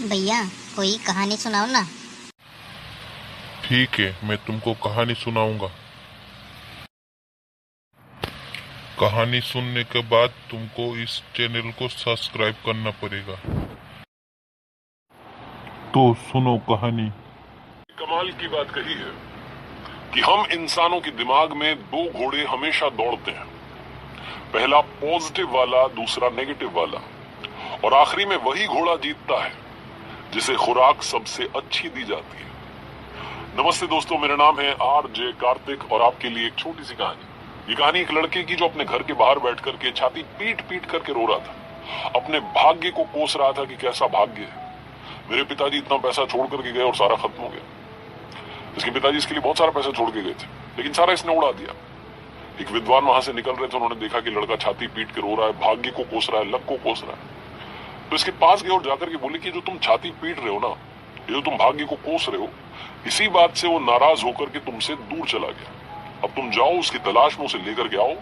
भैया कोई कहानी सुनाओ ना। ठीक है, मैं तुमको कहानी सुनाऊंगा। कहानी सुनने के बाद तुमको इस चैनल को सब्सक्राइब करना पड़ेगा। तो सुनो कहानी। कमाल की बात कही है कि हम इंसानों के दिमाग में दो घोड़े हमेशा दौड़ते हैं, पहला पॉजिटिव वाला, दूसरा नेगेटिव वाला, और आखिरी में वही घोड़ा जीतता है जिसे खुराक सबसे अच्छी दी जाती है। नमस्ते दोस्तों, मेरा नाम है आरजे कार्तिक और आपके लिए एक छोटी सी कहानी। ये कहानी एक लड़के की जो अपने घर के बाहर बैठ करके छाती पीट पीट करके रो रहा था, अपने भाग्य को कोस रहा था कि कैसा भाग्य है, मेरे पिताजी इतना पैसा छोड़ करके गए और सारा खत्म हो गया। इसके पिताजी इसके लिए बहुत सारा पैसा छोड़ के गए थे, लेकिन सारा इसने उड़ा दिया। एक विद्वान वहां से निकल रहे थे, उन्होंने देखा कि लड़का छाती पीट के रो रहा है, भाग्य को कोस रहा है, लक को कोस रहा है। तो इसके पास गए और जाकर के बोले कि जो तुम छाती पीट रहे हो ना, ये जो तुम भाग्य को कोस रहे हो, इसी बात से वो नाराज होकर के तुमसे दूर चला गया। अब तुम जाओ, उसकी तलाश में उसे लेकर के आओ।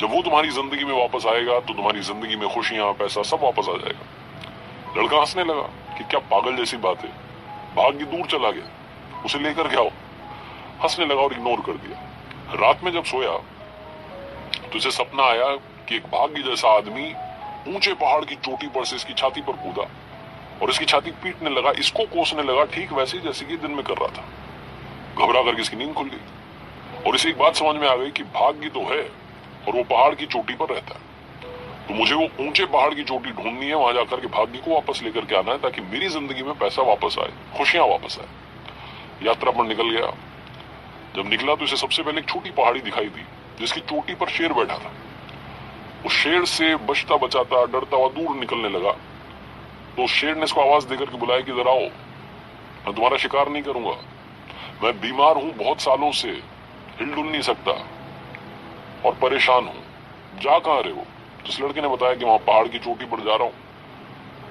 जब वो तुम्हारी जिंदगी में वापस आएगा तो तुम्हारी जिंदगी में खुशियां, पैसा सब वापस आ जाएगा। लड़का हंसने लगा कि क्या पागल जैसी बात है, भाग्य दूर चला गया, उसे लेकर के आओ। हंसने लगा और इग्नोर कर दिया। रात में जब सोया तो इसे सपना आया कि एक भाग्य जैसा आदमी ऊंचे पहाड़ की चोटी पर से इसकी छाती पर कूदा और इसकी छाती पीटने लगा, इसको कोसने लगा, ठीक वैसे जैसे कि दिन में कर रहा था। घबरा करके इसकी नींद खुल गई और इसे एक बात समझ में आ गई कि भाग्य तो है और वो पहाड़ की चोटी पर रहता है, तो मुझे वो ऊंचे पहाड़ की चोटी ढूंढनी है, वहां जाकर के भाग्य को वापस लेकर के आना है, ताकि मेरी जिंदगी में पैसा वापस आए, खुशियां वापस आए। यात्रा पर निकल गया। जब निकला तो इसे सबसे पहले एक छोटी पहाड़ी दिखाई दी जिसकी चोटी पर शेर बैठा था। उस शेर से बचता बचाता, डरता हुआ दूर निकलने लगा। तो शेर ने इसको आवाज देकर के बुलाया कि इधर आओ, मैं तुम्हारा शिकार नहीं करूंगा, मैं बीमार हूं, बहुत सालों से हिलडुल नहीं सकता और परेशान हूं, जा कहां रहे हो? तो इस लड़के ने बताया कि वहां पहाड़ की चोटी पर जा रहा हूं,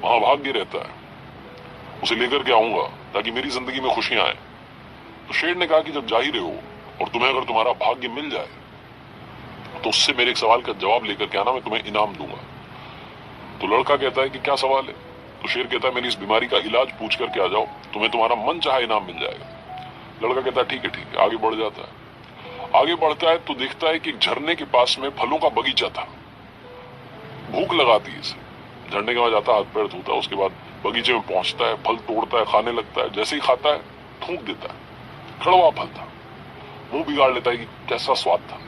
वहां भाग्य रहता है, उसे लेकर के आऊंगा ताकि मेरी जिंदगी में खुशियां आए। तो शेर ने कहा कि जब जा ही रहे हो और तुम्हें अगर तुम्हारा भाग्य मिल जाए तो उससे मेरे एक सवाल का जवाब लेकर के आना, मैं तुम्हें इनाम दूंगा। तो लड़का कहता है कि क्या सवाल है? तो शेर कहता है मेरी इस बीमारी का इलाज पूछ करके आ जाओ, तुम्हें तुम्हारा मन चाहा इनाम मिल जाएगा। लड़का कहता है ठीक है ठीक है। आगे बढ़ जाता है। आगे बढ़ता है तो देखता है कि एक झरने के पास में फलों का बगीचा था। भूख लगाती है इसे, झरने के वहां जाता है, हाथ पैर धोता है, उसके बाद बगीचे में पहुंचता है, फल तोड़ता है, खाने लगता है। जैसे ही खाता है थूक देता है, कड़वा फल था, मुंह बिगाड़ लेता है कि कैसा स्वाद था।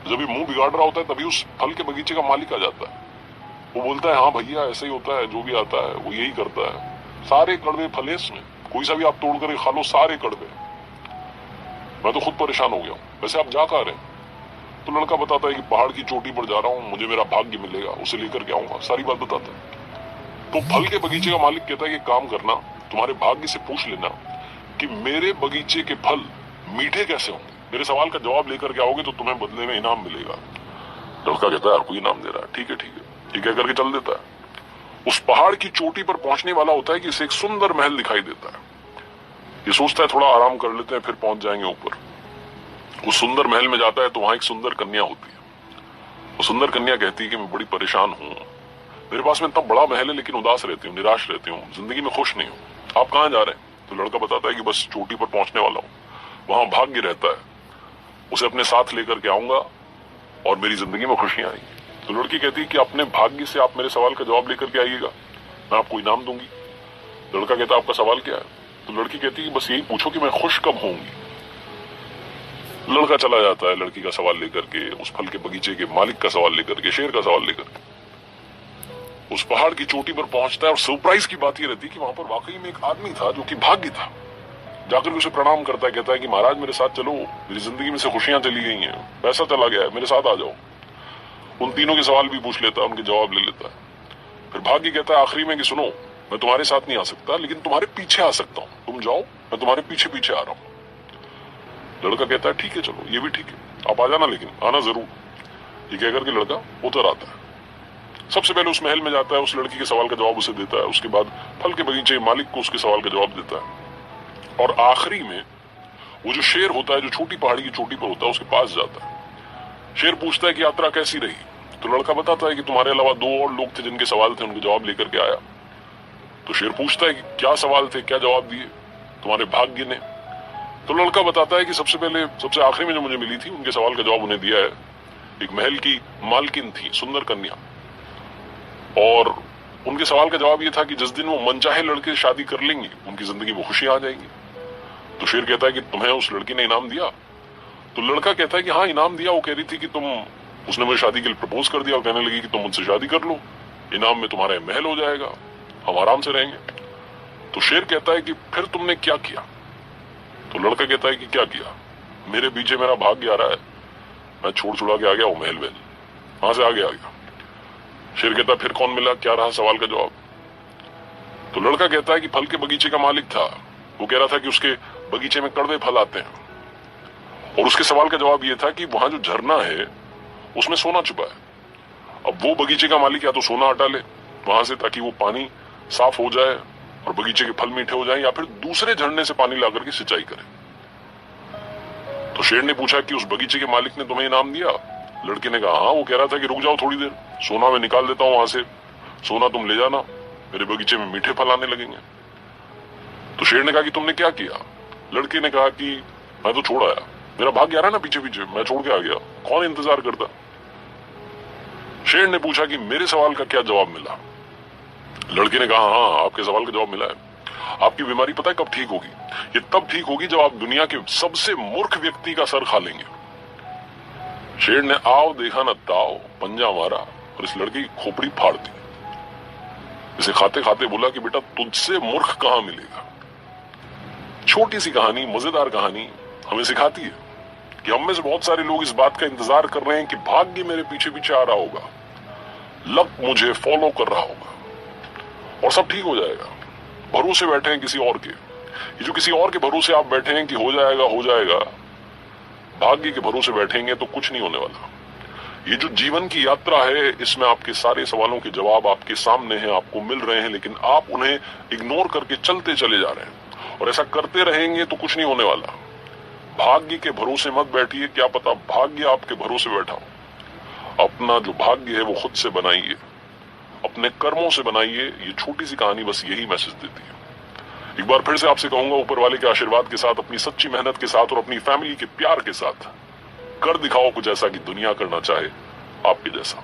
जब ये मुंह बिगाड़ रहा होता है तभी उस फल के बगीचे का मालिक आ जाता है। वो बोलता है हाँ भैया ऐसा ही होता है, जो भी आता है वो यही करता है, सारे कड़वे फल है इसमें, कोई सा भी आप तोड़ कर खा लो, सारे कड़वे, मैं तो खुद परेशान हो गया हूँ, वैसे आप जा कहां रहे? तो लड़का बताता है कि पहाड़ की चोटी पर जा रहा हूँ, मुझे मेरा भाग्य मिलेगा, उसे लेकर के आऊंगा, सारी बात बताता है। तो फल के बगीचे का मालिक कहता है कि काम करना, तुम्हारे भाग्य से पूछ लेना कि मेरे बगीचे के फल मीठे कैसे होंगे, मेरे सवाल का जवाब लेकर के आओगे तो तुम्हें बदले में इनाम मिलेगा। लड़का कहता है यार कोई इनाम दे रहा है, ठीक है ठीक है, ये कह करके चल देता है। उस पहाड़ की चोटी पर पहुंचने वाला होता है कि इसे एक सुंदर महल दिखाई देता है। ये सोचता है थोड़ा आराम कर लेते हैं, फिर पहुंच जाएंगे ऊपर। उस सुंदर महल में जाता है तो वहां एक सुंदर कन्या होती है। वो सुंदर कन्या कहती है कि मैं बड़ी परेशान हूँ, मेरे पास में इतना बड़ा महल है लेकिन उदास रहती हूँ, निराश रहती हूँ, जिंदगी में खुश नहीं हूँ, आप कहाँ जा रहे हैं? तो लड़का बताता है कि बस चोटी पर पहुंचने वाला हूँ, वहां भाग्य रहता है, उसे अपने साथ लेकर के आऊंगा और मेरी जिंदगी में खुशियां आएंगी। तो लड़की कहती है कि अपने भाग्य से आप मेरे सवाल का जवाब लेकर के आइएगा, मैं आपको इनाम दूंगी। लड़का कहता है आपका सवाल क्या है? तो लड़की कहती है बस यही पूछो कि मैं खुश कब होंगी। लड़का चला जाता है लड़की का सवाल लेकर के, उस फल के बगीचे के मालिक का सवाल लेकर के, शेर का सवाल लेकर के उस पहाड़ की चोटी पर पहुंचता है। और सरप्राइज की बात यह रहती है कि वहां पर वाकई में एक आदमी था जो कि भाग्य था। जाकर उसे प्रणाम करता है, कहता है कि महाराज मेरे साथ चलो, मेरी जिंदगी में से खुशियां चली गई हैं, पैसा चला गया है, मेरे साथ आ जाओ। उन तीनों के सवाल भी पूछ लेता है, उनके जवाब ले लेता है। फिर भाग्य कहता है आखिरी में कि सुनो, मैं तुम्हारे साथ नहीं आ सकता लेकिन तुम्हारे पीछे आ सकता हूँ, तुम जाओ, मैं तुम्हारे पीछे पीछे आ रहा हूँ। लड़का कहता है ठीक है चलो, ये भी ठीक है, आप आ जाना, लेकिन आना जरूर। ये कहकर के लड़का उतर आता है। सबसे पहले उस महल में जाता है, उस लड़की के सवाल का जवाब उसे देता है, उसके बाद फल के बगीचे मालिक को उसके सवाल का जवाब देता है, और आखिरी में वो जो शेर होता है, जो छोटी पहाड़ी की चोटी पर होता है, उसके पास जाता है। शेर पूछता है कि यात्रा कैसी रही? तो लड़का बताता है कि तुम्हारे अलावा दो और लोग थे जिनके सवाल थे, उनके जवाब लेकर के आया। तो शेर पूछता है कि क्या सवाल थे, क्या जवाब दिए तुम्हारे भाग्य ने। तो लड़का बताता है कि सबसे पहले, सबसे आखिरी में जो मुझे मिली थी, उनके सवाल का जवाब उन्हें दिया है। एक महल की मालकिन थी, सुंदर कन्या, और उनके सवाल का जवाब यह था कि जिस दिन वो मनचाहे लड़के से शादी कर लेंगी, उनकी जिंदगी में खुशियां आ जाएंगी। तो शेर कहता है कि तुम्हें उस लड़की ने इनाम दिया? तो लड़का कहता है कि हाँ, इनाम दिया। वो कह रही थी कि उसने मुझे शादी के लिए प्रपोज कर दिया और कहने लगी कि तुम मुझसे शादी कर लो, इनाम में तुम्हारा महल हो जाएगा, हम आराम से रहेंगे। तो शेर कहता है कि फिर तुमने क्या किया? तो लड़का कहता है कि क्या किया, मेरे पीछे मेरा भाग्य आ रहा है, मैं छोड़ छुड़ा के आ गया वो महल वेल, वहां से आगे आ गया। शेर कहता है फिर कौन मिला, क्या रहा सवाल का जवाब? तो लड़का कहता है कि फल के बगीचे का मालिक था, वो कह रहा था कि उसके बगीचे में कड़वे फल आते हैं, और उसके सवाल का जवाब यह था कि वहां जो झरना है उसमें सोना छुपा है। अब वो बगीचे का मालिक या तो सोना हटा ले वहां से ताकि वो पानी साफ हो जाए और बगीचे के फल मीठे हो जाएं, या फिर दूसरे झरने से पानी लाकर के सिंचाई करे। तो शेर ने पूछा कि उस बगीचे के मालिक ने तुम्हें इनाम दिया? लड़के ने कहा हाँ, वो कह रहा था कि रुक जाओ थोड़ी देर, सोना मैं निकाल देता हूं वहां से, सोना तुम ले जाना, मेरे बगीचे में मीठे फल आने लगेंगे। तो शेर ने कहा कि तुमने क्या किया? लड़के ने कहा कि मैं तो छोड़ आया, मेरा भाग्य आ रहा है ना पीछे पीछे, मैं छोड़ के आ गया, कौन इंतजार करता। शेर ने पूछा कि मेरे सवाल का क्या जवाब मिला? लड़के ने कहा हाँ, आपके सवाल का जवाब मिला है। आपकी बीमारी पता है कब ठीक होगी? ये तब ठीक होगी जब आप दुनिया के सबसे मूर्ख व्यक्ति का सर खा लेंगे। शेर ने आओ देखा न ताओ, पंजा मारा और इस लड़के की खोपड़ी फाड़ दी। इसे खाते खाते बोला कि बेटा तुझसे मूर्ख कहां मिलेगा। छोटी सी कहानी, मजेदार कहानी हमें सिखाती है कि हम में से बहुत सारे लोग इस बात का इंतजार कर रहे हैं कि भाग्य मेरे पीछे पीछे आ रहा होगा, लक मुझे फॉलो कर रहा होगा और सब ठीक हो जाएगा। भरोसे बैठे हैं किसी और के, ये जो किसी और के भरोसे आप बैठे हैं कि हो जाएगा हो जाएगा, भाग्य के भरोसे बैठेंगे तो कुछ नहीं होने वाला। ये जो जीवन की यात्रा है, इसमें आपके सारे सवालों के जवाब आपके सामने हैं, आपको मिल रहे हैं, लेकिन आप उन्हें इग्नोर करके चलते चले जा रहे हैं, और ऐसा करते रहेंगे तो कुछ नहीं होने वाला। भाग्य के भरोसे मत बैठिए, क्या पता भाग्य आपके भरोसे बैठा हो। अपना जो भाग्य है वो खुद से बनाइए, अपने कर्मों से बनाइए। ये छोटी सी कहानी बस यही मैसेज देती है। एक बार फिर से आपसे कहूंगा, ऊपर वाले के आशीर्वाद के साथ, अपनी सच्ची मेहनत के साथ और अपनी फैमिली के प्यार के साथ कर दिखाओ कुछ ऐसा कि दुनिया करना चाहे आपके जैसा।